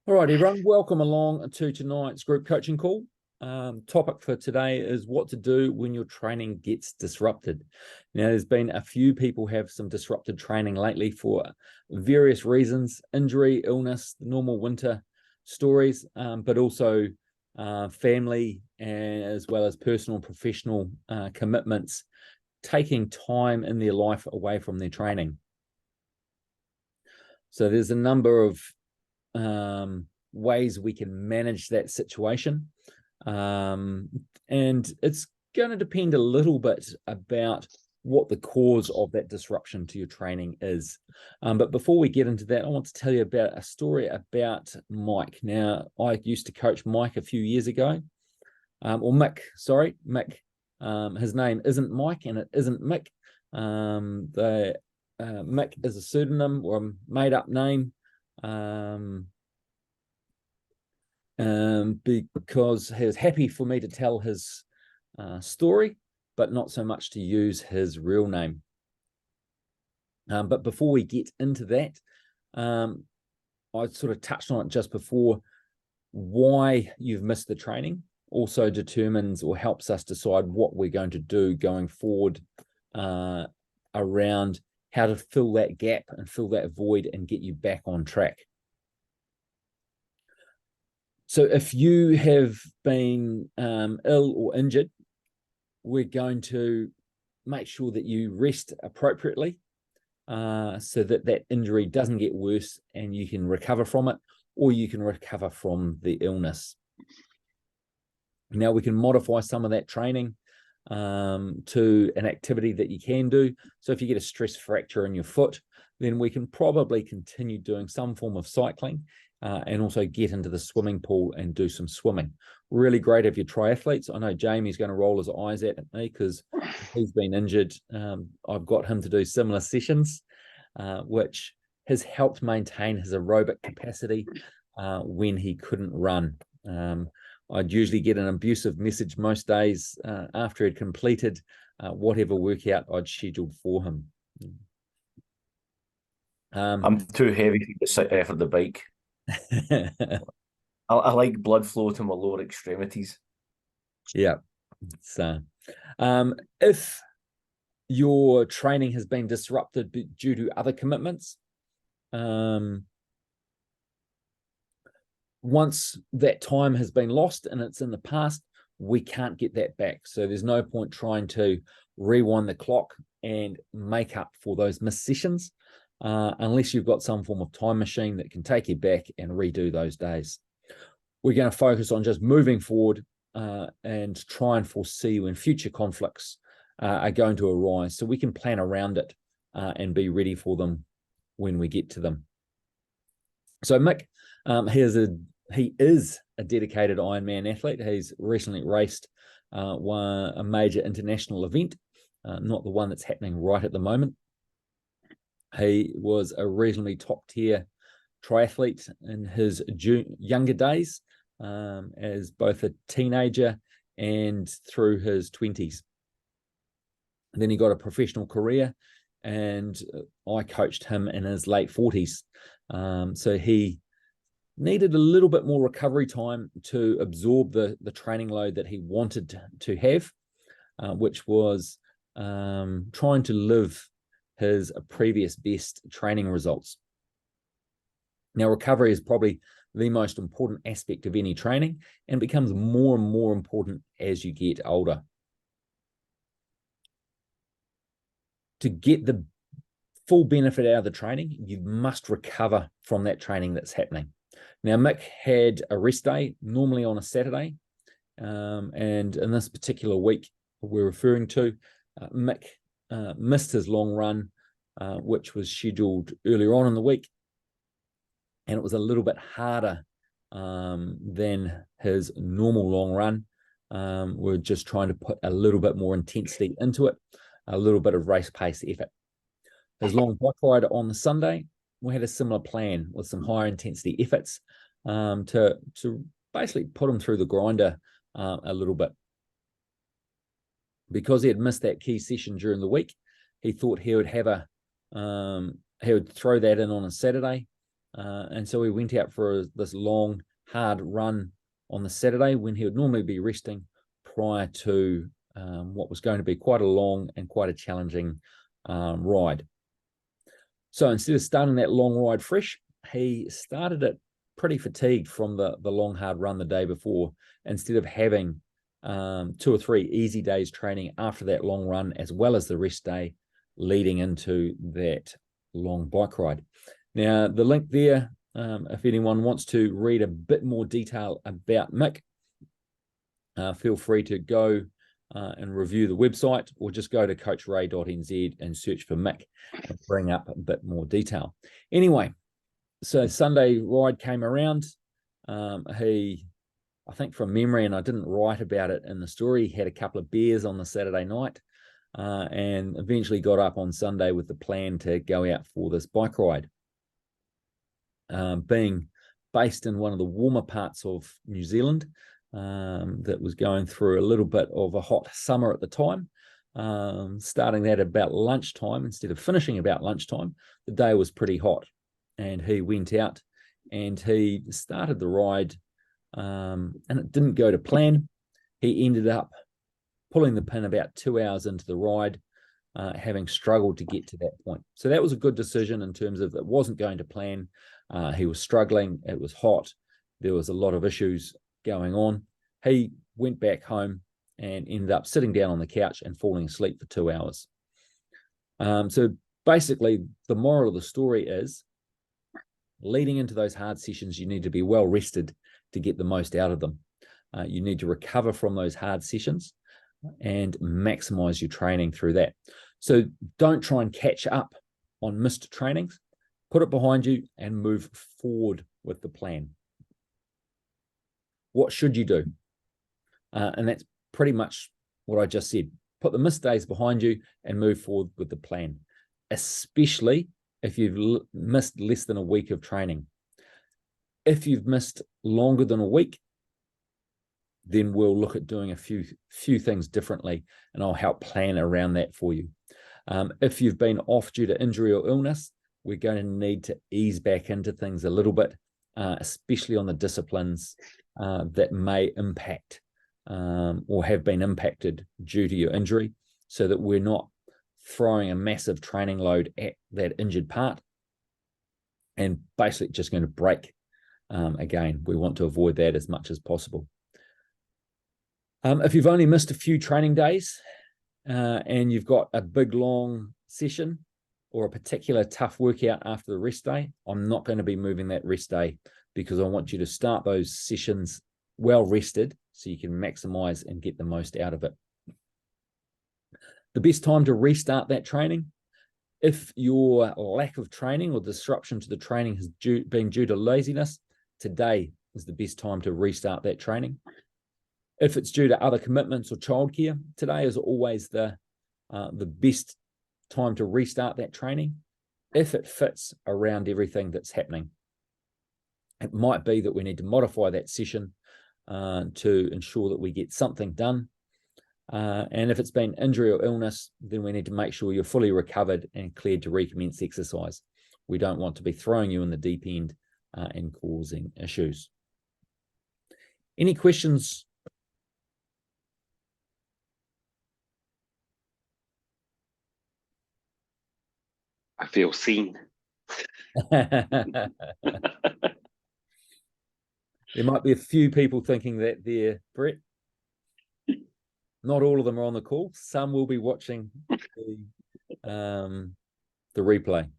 All right, everyone, welcome along to tonight's group coaching call. Topic for today is what to do when your training gets disrupted. Now, there's been a few people have some disrupted training lately for various reasons, injury, illness, the normal winter stories, but also family as well as personal and professional commitments, taking time in their life away from their training. So there's a number of ways we can manage that situation. And it's going to depend a little bit about what the cause of that disruption to your training is. But before we get into that, I want to tell you about a story about Mike. Now, I used to coach Mike a few years ago, or Mick, sorry, Mick. His name isn't Mike and it isn't Mick. Mick is a pseudonym or a made-up name. Because he was happy for me to tell his story, but not so much to use his real name. But before we get into that, I sort of touched on it just before. Why you've missed the training also determines or helps us decide what we're going to do going forward around how to fill that gap and fill that void and get you back on track. So if you have been ill or injured, we're going to make sure that you rest appropriately so that that injury doesn't get worse and you can recover from it, or you can recover from the illness. Now we can modify some of that training to an activity that you can do. So if you get a stress fracture in your foot, then we can probably continue doing some form of cycling and also get into the swimming pool and do some swimming. Really great if you're triathletes. I know Jamie's going to roll his eyes at me because he's been injured. I've got him to do similar sessions, which has helped maintain his aerobic capacity when he couldn't run. I'd usually get an abusive message most days after he'd completed whatever workout I'd scheduled for him. I'm too heavy to sit for the bike. I like blood flow to my lower extremities. Yeah. So if your training has been disrupted due to other commitments, once that time has been lost and it's in the past, we can't get that back. So there's no point trying to rewind the clock and make up for those missed sessions unless you've got some form of time machine that can take you back and redo those days. We're going to focus on just moving forward and try and foresee when future conflicts are going to arise so we can plan around it and be ready for them when we get to them. So Mick, he is a dedicated Ironman athlete. He's recently raced a major international event, not the one that's happening right at the moment. He was a reasonably top-tier triathlete in his younger days, as both a teenager and through his 20s. And then he got a professional career, and I coached him in his late 40s. So he needed a little bit more recovery time to absorb the training load that he wanted to have, which was trying to live his previous best training results. Now, recovery is probably the most important aspect of any training and becomes more and more important as you get older. To get the full benefit out of the training, you must recover from that training that's happening. Now, Mick had a rest day, normally on a Saturday, and in this particular week we're referring to, Mick missed his long run, which was scheduled earlier on in the week, and it was a little bit harder than his normal long run. We're just trying to put a little bit more intensity into it, a little bit of race pace effort. His long bike ride on the Sunday, we had a similar plan with some higher intensity efforts to basically put him through the grinder a little bit. Because he had missed that key session during the week, he thought he would have he would throw that in on a Saturday And so he went out for this long, hard run on the Saturday when he would normally be resting prior to what was going to be quite a long and quite a challenging ride. So instead of starting that long ride fresh, he started it pretty fatigued from the long, hard run the day before, instead of having 2 or 3 easy days training after that long run, as well as the rest day leading into that long bike ride. Now, the link there, if anyone wants to read a bit more detail about Mick, feel free to go and review the website, or just go to coachray.nz and search for Mick and bring up a bit more detail. Anyway, so Sunday ride came around. I think from memory, and I didn't write about it in the story, he had a couple of beers on the Saturday night and eventually got up on Sunday with the plan to go out for this bike ride. Being based in one of the warmer parts of New Zealand, that was going through a little bit of a hot summer at the time, starting that about lunchtime instead of finishing about lunchtime, the day was pretty hot, and he went out and he started the ride, and it didn't go to plan. He ended up pulling the pin about 2 hours into the ride, having struggled to get to that point. So that was a good decision in terms of it wasn't going to plan. He was struggling. It was hot. There was a lot of issues going on. He went back home and ended up sitting down on the couch and falling asleep for 2 hours. So basically, the moral of the story is, leading into those hard sessions, you need to be well rested to get the most out of them. You need to recover from those hard sessions and maximize your training through that. So don't try and catch up on missed trainings. Put it behind you and move forward with the plan. What should you do? And that's pretty much what I just said. Put the missed days behind you and move forward with the plan, especially if you've missed less than a week of training. If you've missed longer than a week, then we'll look at doing a few things differently, and I'll help plan around that for you. If you've been off due to injury or illness, we're going to need to ease back into things a little bit, especially on the disciplines that may impact or have been impacted due to your injury, so that we're not throwing a massive training load at that injured part and basically just going to break again. We want to avoid that as much as possible. If you've only missed a few training days and you've got a big long session or a particular tough workout after the rest day, I'm not going to be moving that rest day, because I want you to start those sessions well rested so you can maximize and get the most out of it. The best time to restart that training, if your lack of training or disruption to the training has been due to laziness, today is the best time to restart that training. If it's due to other commitments or childcare, today is always the best time to restart that training, if it fits around everything that's happening. It might be that we need to modify that session to ensure that we get something done. And if it's been injury or illness, then we need to make sure you're fully recovered and cleared to recommence exercise. We don't want to be throwing you in the deep end and causing issues. Any questions? I feel seen. There might be a few people thinking that there, Brett. Not all of them are on the call. Some will be watching the replay.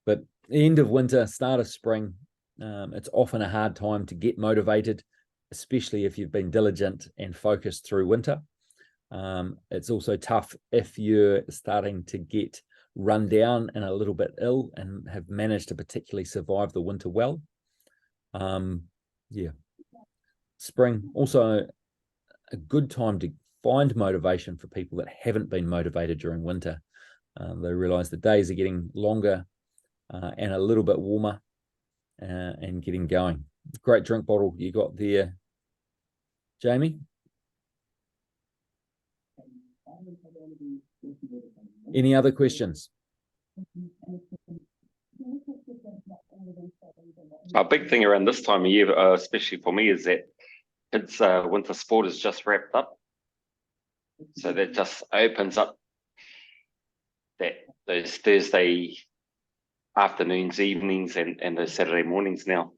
But the end of winter, start of spring, it's often a hard time to get motivated, especially if you've been diligent and focused through winter. It's also tough if you're starting to get run down and a little bit ill and have managed to particularly survive the winter well. Yeah. Spring, also a good time to find motivation for people that haven't been motivated during winter. They realize the days are getting longer and a little bit warmer and getting going. Great drink bottle you got there, Jamie. Any other questions? A big thing around this time of year, especially for me, is that kids' winter sport is just wrapped up. So that just opens up those Thursday afternoons, evenings, and those Saturday mornings now.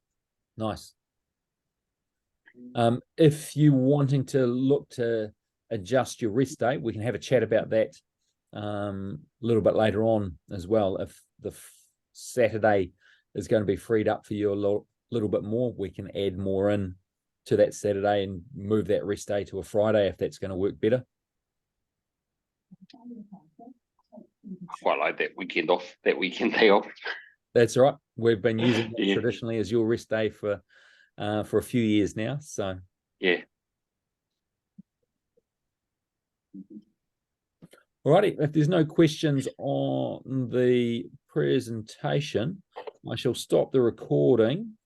Nice. If you're wanting to look to adjust your rest day, we can have a chat about that a little bit later on as well. If the Saturday is going to be freed up for you a little bit more, we can add more in to that Saturday and move that rest day to a Friday if that's going to work better. I quite like that weekend day off. That's right. We've been using that Yeah. traditionally as your rest day for a few years now. So Yeah. Alrighty, if there's no questions on the presentation, I shall stop the recording